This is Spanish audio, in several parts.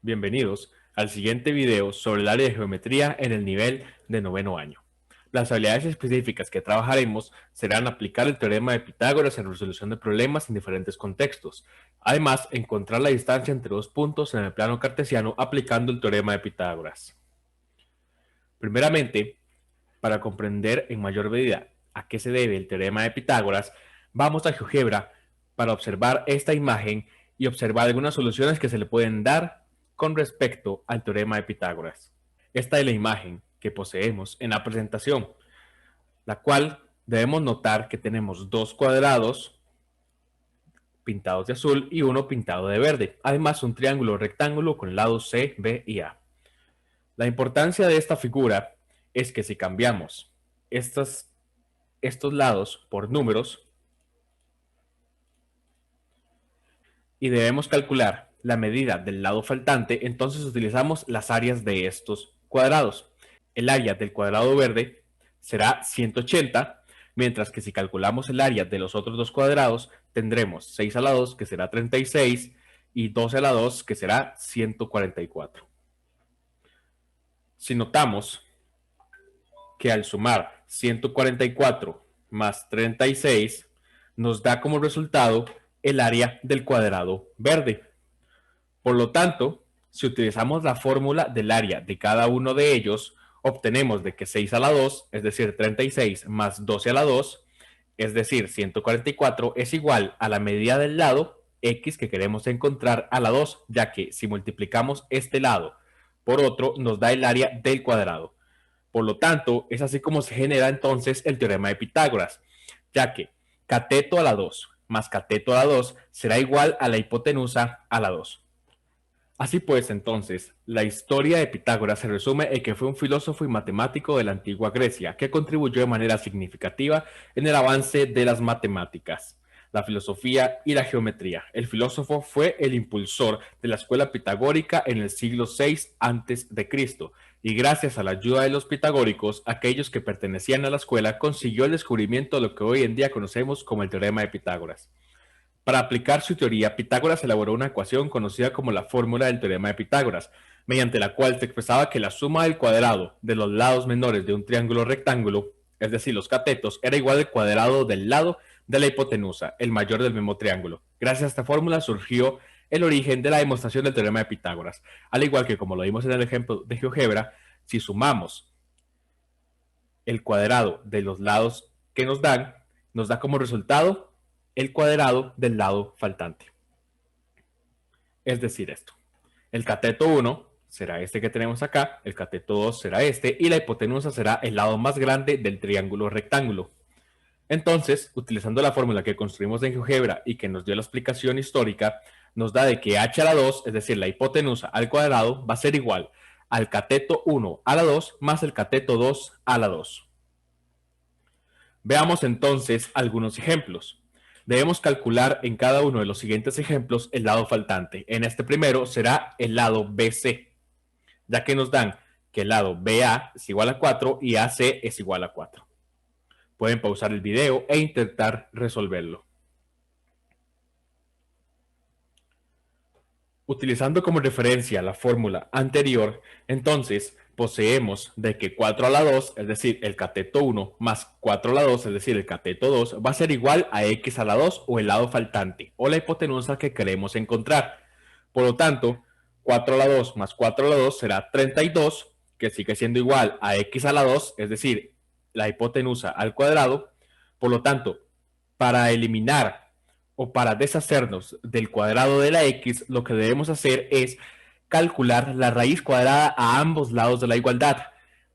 Bienvenidos al siguiente video sobre el área de geometría en el nivel de noveno año. Las habilidades específicas que trabajaremos serán aplicar el teorema de Pitágoras en resolución de problemas en diferentes contextos. Además, encontrar la distancia entre dos puntos en el plano cartesiano aplicando el teorema de Pitágoras. Primeramente, para comprender en mayor medida a qué se debe el teorema de Pitágoras, vamos a GeoGebra para observar esta imagen y observar algunas soluciones que se le pueden dar con respecto al teorema de Pitágoras. Esta es la imagen que poseemos en la presentación, la cual debemos notar que tenemos dos cuadrados pintados de azul y uno pintado de verde. Además, un triángulo rectángulo con lados C, B y A. La importancia de esta figura es que si cambiamos estos lados por números y debemos calcular la medida del lado faltante, entonces utilizamos las áreas de estos cuadrados. El área del cuadrado verde será 180, mientras que si calculamos el área de los otros dos cuadrados, tendremos 6 a la 2, que será 36, y 12 a la 2, que será 144. Si notamos que al sumar 144 más 36, nos da como resultado el área del cuadrado verde. Por lo tanto, si utilizamos la fórmula del área de cada uno de ellos, obtenemos de que 6 a la 2, es decir, 36 más 12 a la 2, es decir, 144, es igual a la medida del lado x que queremos encontrar a la 2, ya que si multiplicamos este lado por otro, nos da el área del cuadrado. Por lo tanto, es así como se genera entonces el teorema de Pitágoras, ya que cateto a la 2 más cateto a la 2 será igual a la hipotenusa a la 2. Así pues, entonces, la historia de Pitágoras se resume en que fue un filósofo y matemático de la antigua Grecia que contribuyó de manera significativa en el avance de las matemáticas, la filosofía y la geometría. El filósofo fue el impulsor de la escuela pitagórica en el siglo VI a.C. y gracias a la ayuda de los pitagóricos, aquellos que pertenecían a la escuela consiguió el descubrimiento de lo que hoy en día conocemos como el teorema de Pitágoras. Para aplicar su teoría, Pitágoras elaboró una ecuación conocida como la fórmula del teorema de Pitágoras, mediante la cual se expresaba que la suma del cuadrado de los lados menores de un triángulo rectángulo, es decir, los catetos, era igual al cuadrado del lado de la hipotenusa, el mayor del mismo triángulo. Gracias a esta fórmula surgió el origen de la demostración del teorema de Pitágoras. Al igual que como lo vimos en el ejemplo de GeoGebra, si sumamos el cuadrado de los lados que nos da como resultado el cuadrado del lado faltante. Es decir, esto. El cateto 1 será este que tenemos acá, el cateto 2 será este, y la hipotenusa será el lado más grande del triángulo rectángulo. Entonces, utilizando la fórmula que construimos en GeoGebra y que nos dio la explicación histórica, nos da de que h a la 2, es decir, la hipotenusa al cuadrado, va a ser igual al cateto 1 a la 2 más el cateto 2 a la 2. Veamos entonces algunos ejemplos. Debemos calcular en cada uno de los siguientes ejemplos el lado faltante. En este primero será el lado BC, ya que nos dan que el lado BA es igual a 4 y AC es igual a 4. Pueden pausar el video e intentar resolverlo. Utilizando como referencia la fórmula anterior, entonces poseemos de que 4 a la 2, es decir, el cateto 1, más 4 a la 2, es decir, el cateto 2, va a ser igual a x a la 2 o el lado faltante, o la hipotenusa que queremos encontrar. Por lo tanto, 4 a la 2 más 4 a la 2 será 32, que sigue siendo igual a x a la 2, es decir, la hipotenusa al cuadrado. Por lo tanto, para eliminar o para deshacernos del cuadrado de la x, lo que debemos hacer es calcular la raíz cuadrada a ambos lados de la igualdad.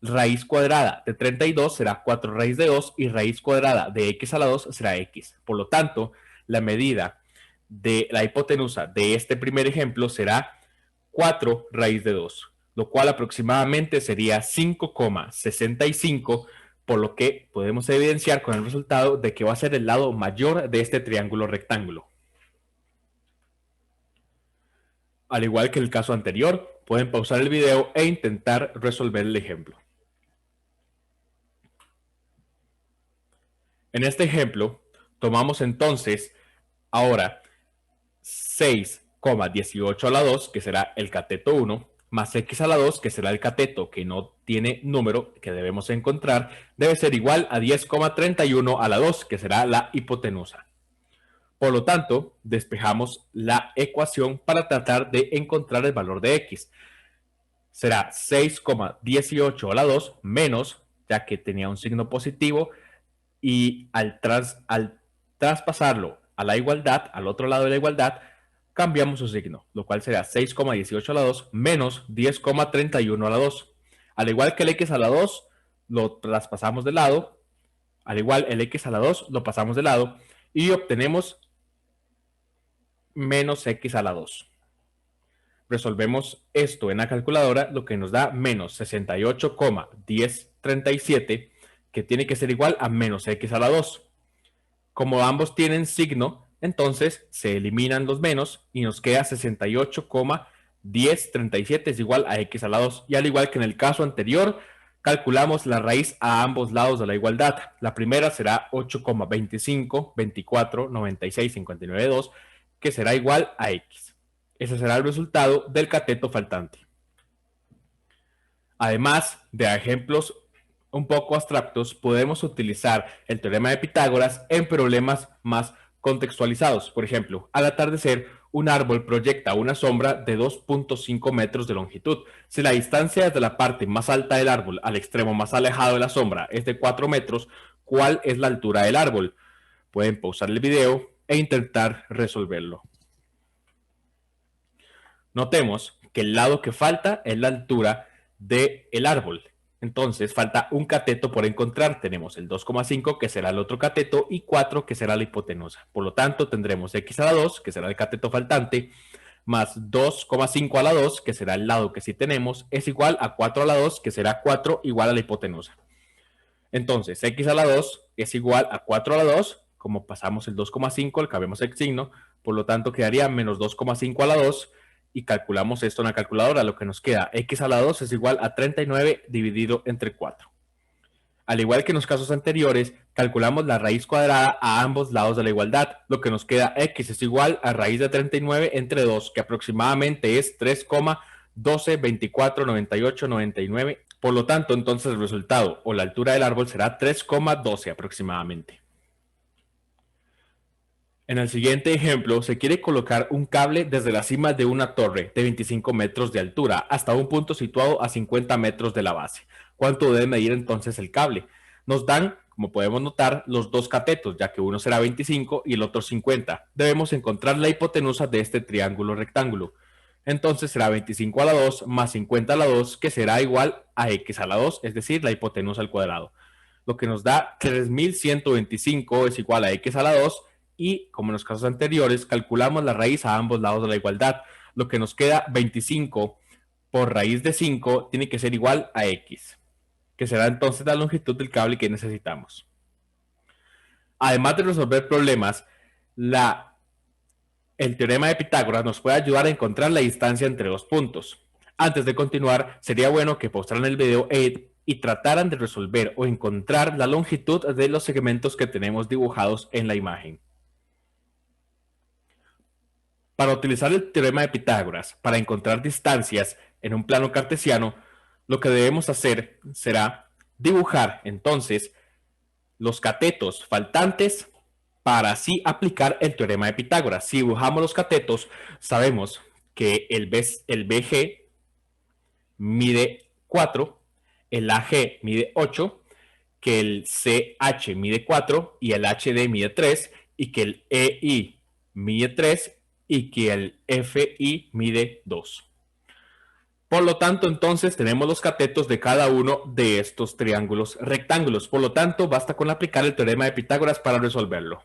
Raíz cuadrada de 32 será 4 raíz de 2 y raíz cuadrada de x a la 2 será x. Por lo tanto, la medida de la hipotenusa de este primer ejemplo será 4 raíz de 2, lo cual aproximadamente sería 5,65, por lo que podemos evidenciar con el resultado de que va a ser el lado mayor de este triángulo rectángulo. Al igual que el caso anterior, pueden pausar el video e intentar resolver el ejemplo. En este ejemplo, tomamos entonces ahora 6 18 a la 2, que será el cateto 1, más x a la 2, que será el cateto que no tiene número que debemos encontrar, debe ser igual a 10,31 a la 2, que será la hipotenusa. Por lo tanto, despejamos la ecuación para tratar de encontrar el valor de x. Será 6,18 a la 2 menos, ya que tenía un signo positivo, y al traspasarlo a la igualdad, al otro lado de la igualdad, cambiamos su signo, lo cual será 6,18 a la 2 menos 10,31 a la 2. Al igual que el x a la 2, lo traspasamos de lado, al igual el x a la 2 lo pasamos de lado y obtenemos menos x a la 2. Resolvemos esto en la calculadora, lo que nos da menos 68,1037, que tiene que ser igual a menos x a la 2. Como ambos tienen signo, entonces se eliminan los menos y nos queda 68,1037 es igual a x a la 2. Y al igual que en el caso anterior, calculamos la raíz a ambos lados de la igualdad. La primera será 8,25, 24, 96, 59, 2, que será igual a x. Ese será el resultado del cateto faltante. Además de ejemplos un poco abstractos, podemos utilizar el teorema de Pitágoras en problemas más contextualizados. Por ejemplo, al atardecer, un árbol proyecta una sombra de 2,5 metros de longitud. Si la distancia desde la parte más alta del árbol al extremo más alejado de la sombra es de 4 metros, ¿cuál es la altura del árbol? Pueden pausar el video e intentar resolverlo. Notemos que el lado que falta es la altura del árbol. Entonces falta un cateto por encontrar. Tenemos el 2,5 que será el otro cateto y 4 que será la hipotenusa. Por lo tanto tendremos x a la 2 que será el cateto faltante más 2,5 a la 2 que será el lado que sí tenemos es igual a 4 a la 2 que será 4 igual a la hipotenusa. Entonces x a la 2 es igual a 4 a la 2. Como pasamos el 2,5 le cambiamos el signo. Por lo tanto quedaría menos 2,5 a la 2. Y calculamos esto en la calculadora, lo que nos queda x a la 2 es igual a 39 dividido entre 4. Al igual que en los casos anteriores, calculamos la raíz cuadrada a ambos lados de la igualdad, lo que nos queda x es igual a raíz de 39 entre 2, que aproximadamente es 3,12, 24, 98, 99. Por lo tanto, entonces el resultado o la altura del árbol será 3,12 aproximadamente. En el siguiente ejemplo, se quiere colocar un cable desde la cima de una torre de 25 metros de altura hasta un punto situado a 50 metros de la base. ¿Cuánto debe medir entonces el cable? Nos dan, como podemos notar, los dos catetos, ya que uno será 25 y el otro 50. Debemos encontrar la hipotenusa de este triángulo rectángulo. Entonces será 25 a la 2 más 50 a la 2, que será igual a x a la 2, es decir, la hipotenusa al cuadrado. Lo que nos da 3125 es igual a x a la 2, y, como en los casos anteriores, calculamos la raíz a ambos lados de la igualdad. Lo que nos queda 25 por raíz de 5 tiene que ser igual a x, que será entonces la longitud del cable que necesitamos. Además de resolver problemas, el teorema de Pitágoras nos puede ayudar a encontrar la distancia entre dos puntos. Antes de continuar, sería bueno que pausaran el video y trataran de resolver o encontrar la longitud de los segmentos que tenemos dibujados en la imagen. Para utilizar el teorema de Pitágoras para encontrar distancias en un plano cartesiano, lo que debemos hacer será dibujar entonces los catetos faltantes para así aplicar el teorema de Pitágoras. Si dibujamos los catetos, sabemos que el BG mide 4, el AG mide 8, que el CH mide 4 y el HD mide 3, y que el EI mide 3 y que el FI mide 2. Por lo tanto, entonces tenemos los catetos de cada uno de estos triángulos rectángulos. Por lo tanto, basta con aplicar el teorema de Pitágoras para resolverlo.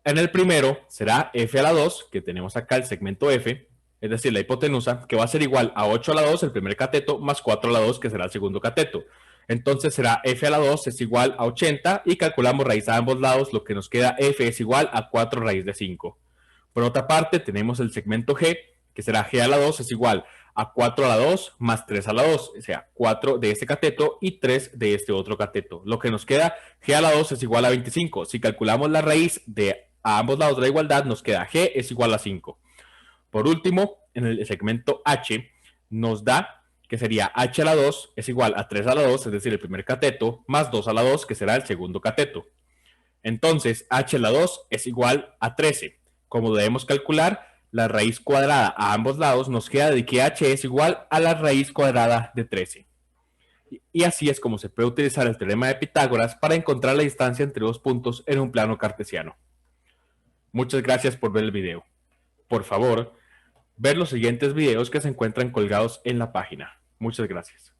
En el primero será f a la 2, que tenemos acá el segmento f, es decir, la hipotenusa, que va a ser igual a 8 a la 2, el primer cateto, más 4 a la 2, que será el segundo cateto. Entonces será f a la 2 es igual a 80 y calculamos raíz a ambos lados, lo que nos queda f es igual a 4 raíz de 5. Por otra parte, tenemos el segmento G, que será G a la 2 es igual a 4 a la 2 más 3 a la 2, o sea, 4 de este cateto y 3 de este otro cateto. Lo que nos queda, G a la 2 es igual a 25. Si calculamos la raíz a ambos lados de la igualdad, nos queda G es igual a 5. Por último, en el segmento H nos da que sería h a la 2 es igual a 3 a la 2, es decir, el primer cateto, más 2 a la 2, que será el segundo cateto. Entonces, h a la 2 es igual a 13. Como debemos calcular la raíz cuadrada a ambos lados, nos queda de que h es igual a la raíz cuadrada de 13. Y así es como se puede utilizar el teorema de Pitágoras para encontrar la distancia entre dos puntos en un plano cartesiano. Muchas gracias por ver el video. Por favor, ver los siguientes videos que se encuentran colgados en la página. Muchas gracias.